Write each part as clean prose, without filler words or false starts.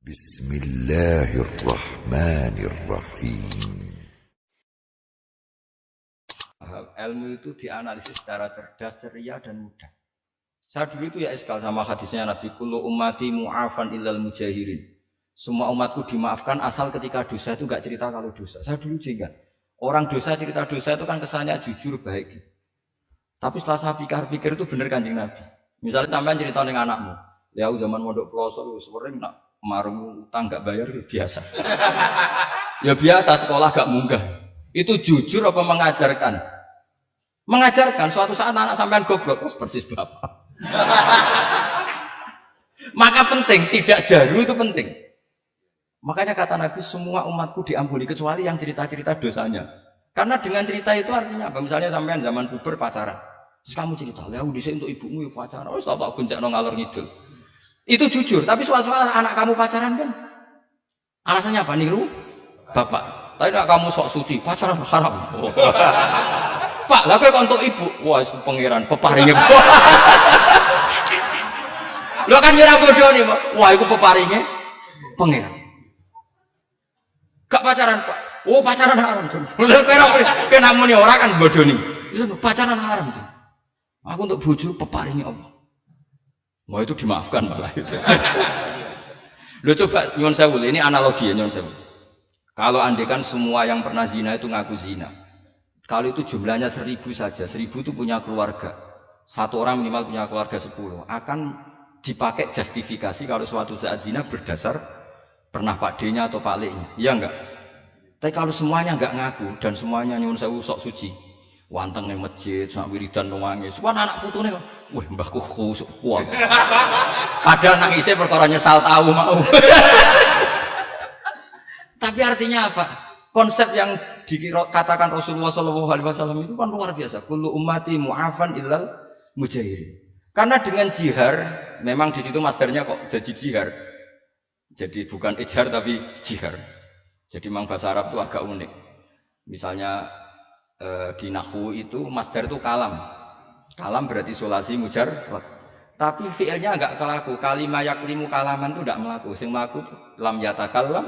Bismillahirrahmanirrahim. Ilmu itu dianalisis secara cerdas, ceria dan mudah. Saya dulu itu ya iskal sama hadisnya Nabi, kullu ummati mu'afan illal mujahirin. Semua umatku dimaafkan asal ketika dosa itu enggak cerita kalau dosa. Saya dulu juga. Orang dosa cerita dosa itu kan kesannya jujur baik. Tapi setelah saya pikir-pikir itu bener Kanjeng Nabi. Misalnya sampean cerita dengan anakmu, ya zaman mondok pelosok sering nak marung utang enggak bayar itu biasa. Ya biasa sekolah enggak munggah. Itu jujur apa mengajarkan? Mengajarkan. Suatu saat anak sampean goblok persis bapak. Maka penting, tidak jaru itu penting. Makanya kata Nabi, semua umatku diampuni kecuali yang cerita-cerita dosanya. Karena dengan cerita itu artinya apa? Misalnya sampean zaman puber pacaran, terus kamu cerita, "Ya dhisik untuk ibumu ya pacaran." Wis tak goncengno ngalor ngidul. Itu jujur, tapi suatu anak kamu pacaran kan alasannya apa? Niru bapak. Tapi nak kamu sok suci, pacaran haram. Oh. Pak, lah kowe kok untuk ibu. Wah, pangeran peparinge. Lho kan ora bodoh nih, Pak. Wah, iku peparinge pangeran. Gak pacaran, Pak. Oh, pacaran haram. Lha kowe namune ora kan bodoh nih. Pacaran haram. Aku untuk bojo peparinge Allah. Wah, itu dimaafkan malah itu. Loh coba nyuwun sewu, ini analogi ya nyuwun sewu. Kalau andaikan semua yang pernah zina itu ngaku zina. Kalau itu jumlahnya 1000 saja, 1000 itu punya keluarga. Satu orang minimal punya keluarga 10. Akan dipakai justifikasi kalau suatu saat zina berdasar pernah Pak D-nya atau Pak L-nya. Iya enggak? Tapi kalau semuanya enggak ngaku dan semuanya nyuwun sewu sok suci. Wanteng ning masjid, sak wiridan nangis. Wah anak putune, wah mbahku khusuk kuat. Padahal nangisnya perkara nyesal tahu mau. Tapi artinya apa? Konsep yang dikatakan Rasulullah SAW itu kan luar biasa. Kullu ummati mu'afan illal mujahirin. Karena dengan jihar, memang di situ masdarnya kok jadi jihar. Jadi bukan ijhar tapi jihar. Jadi memang bahasa Arab itu agak unik. Misalnya di nahwu itu masdar itu kalam. Kalam berarti sulasi mujarrad. Tapi fi'ilnya enggak kelaku. Kalimah yaklimu kalaman itu enggak melaku. Sing melaku lam yatakallam.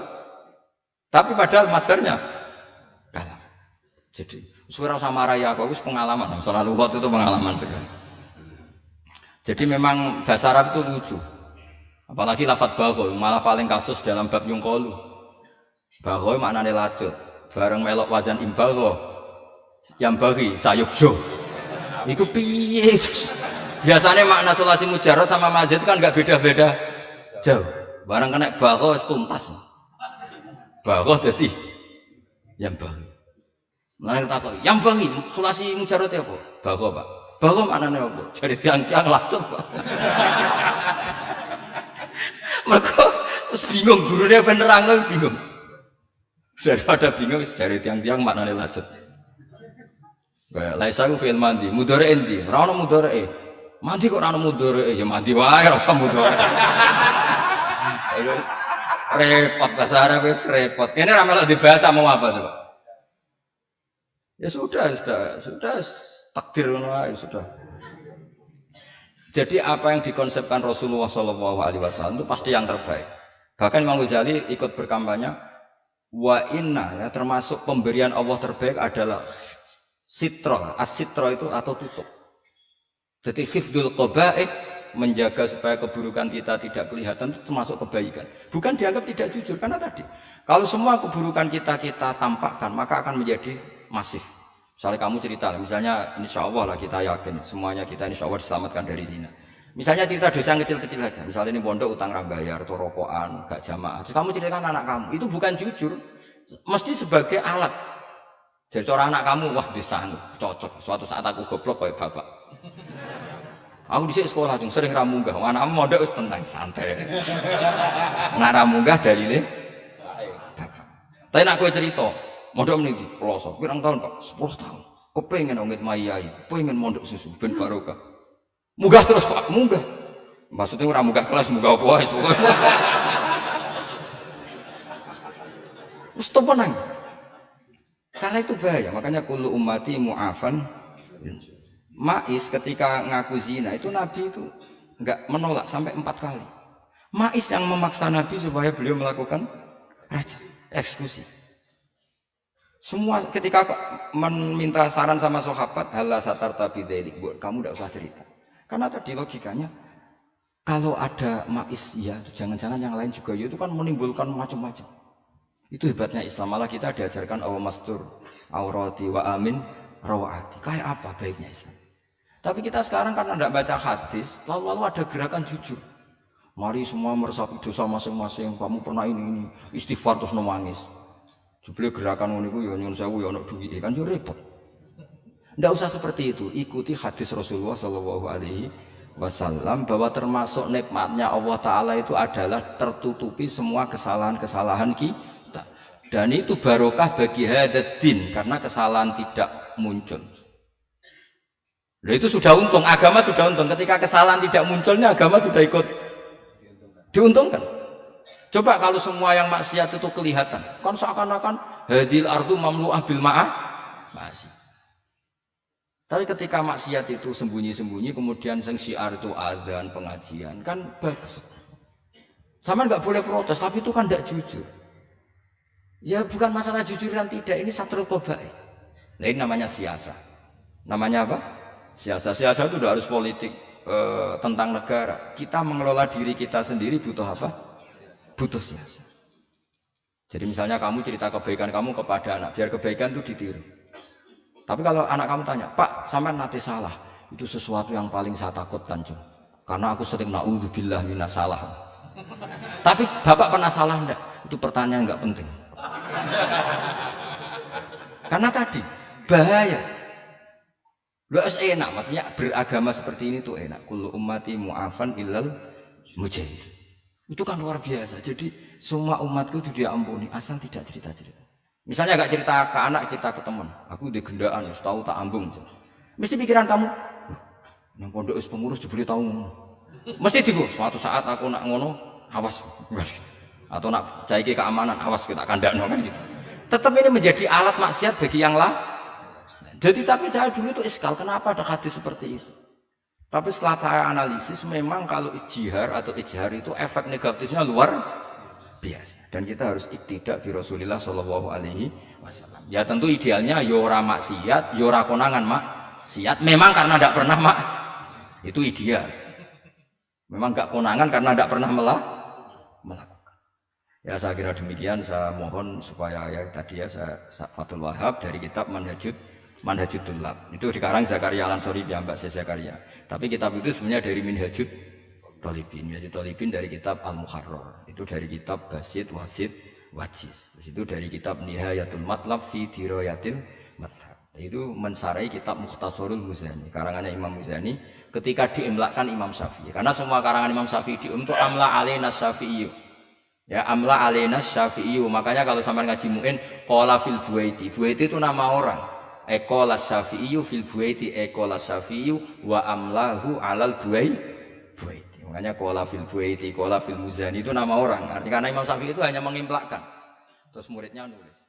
Tapi padahal masdarnya kalam. Jadi suara sama raya aku pengalaman. Soal lughat itu pengalaman sekali. Jadi memang bahasa Arab itu lucu. Apalagi lafadz bagho malah paling kasus dalam bab yungqolu. Bagho maknane lacut. Bareng melok wazan imbagho. Yang bagi sayukjo. Iku piye? Biasanya makna sulasi mujarrad sama mazid kan enggak beda-beda jauh. Barang kena bagho tuntas. Bagho dadi yang bagi. Nah kita tahu, yang bagi sulasi mujarrad apa? Bagho Pak. Bagho maknanya apa? Jadi tiang-tiang lacut Pak. Mereka bingung gurunya benerang bingung. Daripada bingung dari tiang-tiang maknanya lacut. Laisa ku fi'il mandi, mudhari endi? Ora ono mudhari. Mandi kok ora ono mudhari? Ya mandi wae ora usah mudhari. Wis repot bahasa Arab wis repot. Kene ra melok dibahas mau apa coba? Ya sudah takdir ngono ae sudah. Jadi apa yang dikonsepkan Rasulullah SAW itu pasti yang terbaik. Bahkan Imam Ghazali ikut berkampanye wa inna ya termasuk pemberian Allah terbaik adalah sitro, as-sitro itu atau tutup. Jadi hifdzul qaba'ih menjaga supaya keburukan kita tidak kelihatan itu termasuk kebaikan. Bukan dianggap tidak jujur karena tadi kalau semua keburukan kita tampakkan maka akan menjadi masif. Misalnya kamu cerita, misalnya insya Allah lah kita yakin semuanya kita insya Allah diselamatkan dari zina. Misalnya cerita dosa yang kecil-kecil aja. Misalnya ini pondok utang rambayar atau rokokan, gak jamaah. Terus kamu ceritakan anak kamu itu bukan jujur, mesti sebagai alat. Jadi orang anak kamu, wah disanggup, cocok. Suatu saat aku goblok kayak bapak. Aku di sekolah cung sering ramunggah. Anakmu mondok wis tenang, santai. Nak ramunggah dalile bapak. Tapi nak kowe cerita, mondok meniki pelosok. Pirang tahun Pak? 10 tahun. Kepengin ngit mayai, kepengin mondok susu ben barokah. Munggah terus Pak, munggah. Maksudnya ora munggah kelas, munggah apa wae pokoke. Wis tenang. Karena itu bahaya, makanya kullu ummati mu'afan. Ma'is ketika ngaku zina itu Nabi itu enggak menolak sampai 4 kali. Maiz yang memaksa Nabi supaya beliau melakukan raja, eksekusi. Semua ketika meminta saran sama sahabat, hala satar tabi delik, kamu tidak usah cerita. Karena tadi logikanya, kalau ada Maiz, ya jangan-jangan yang lain juga, ya itu kan menimbulkan macam-macam. Itu hebatnya Islam. Malah kita diajarkan awamastur, aurati wa amin, rawati. Kayak apa baiknya Islam? Tapi kita sekarang karena tidak baca hadis, lalu ada gerakan jujur. Mari semua meresapi dosa masing-masing. Kamu pernah ini istighfar terus nangis. Jebule gerakan niku ya nyun sewu ya ana duwike kan yo repot. Ndak usah seperti itu. Ikuti hadis Rasulullah sallallahu alaihi wasallam bahwa termasuk nikmatnya Allah taala itu adalah tertutupi semua kesalahan-kesalahan kita. Dan itu barokah bagi hadzal karena kesalahan tidak muncul. Nah itu sudah untung, agama sudah untung. Ketika kesalahan tidak munculnya, agama sudah ikut diuntungkan. Coba kalau semua yang maksiat itu kelihatan, kan seakan-akan hadil ardu mamlu'ah bil ma'ah masih. Tapi ketika maksiat itu sembunyi-sembunyi, kemudian sing syiar itu adzan, pengajian, kan bagus. Sama nggak boleh protes, tapi itu kan tidak jujur. Ya bukan masalah jujur dan tidak, ini satrul qabaih. Nah, ini namanya siasa. Namanya apa? Siasa. Siasa itu udah harus politik. Tentang negara, kita mengelola diri kita sendiri butuh apa? Butuh siasat. Jadi misalnya kamu cerita kebaikan kamu kepada anak, biar kebaikan itu ditiru. Tapi kalau anak kamu tanya, Pak, sampean nanti salah, itu sesuatu yang paling saya takutkan, Jum. Karena aku sering na'udzubillah minas salah. Tapi Bapak pernah salah enggak? Itu pertanyaan enggak penting. Karena tadi bahaya. Loh enak, maksudnya beragama seperti ini tuh enak. Kullu ummati mu'afan illal mujahid. Itu kan luar biasa. Jadi semua umatku itu dia ampuni asal tidak cerita-cerita. Misalnya gak cerita ke anak, cerita ke teman. Aku di gendaan, ya, tahu tak ambung. Mesti pikiran kamu, yang pondok is pengurus dibeli tahu. Mesti digo. Suatu saat aku nak ngono, awas. Atau nak caiki keamanan, awas kita kandakno kan gitu. Tetap ini menjadi alat maksiat bagi yang lain. Jadi tapi saya dulu itu iskal, kenapa ada hadis seperti itu? Tapi setelah saya analisis, memang kalau ijtihar atau ijhar itu efek negatifnya luar biasa. Dan kita harus iktidak bi Rasulillah sallallahu alaihi wasallam. Ya tentu idealnya yora maksiat, yora konangan maksiat. Memang karena tidak pernah itu ideal. Memang gak konangan karena tidak pernah melakukan. Ya saya kira demikian. Saya mohon supaya ya tadi ya saya Fathul Wahhab dari kitab Manhajut Tullab itu dikarang Zakaria Al-Ansori Mbak Zakaria. Tapi kitab itu sebenarnya dari Minhajut Thalibin. Minhajut Thalibin dari kitab Al-Muharrar. Itu dari kitab Basit, Wasit, Wajiz. Terus itu dari kitab Nihayatul Matlab fi Dirayatil Madhab. Itu mensarai kitab Mukhtasarul Muzani. Karangannya Imam Muzani ketika diimlakkan Imam Syafi'i. Karena semua karangan Imam Syafi'i untuk amla alaina Syafi'i. Ya amla alaina Syafi'i. Makanya kalau sampai ngaji muin qala fil Buaiti. Buaiti itu nama orang. Ekola Syafi'i fil Buaiti, ekola Syafi'i wa amlahu alal Buaiti. Makanya kola fil Buaiti, kola fil Muzani itu nama orang. Artinya karena Imam Syafi'i itu hanya mengimplakkan. Terus muridnya nulis.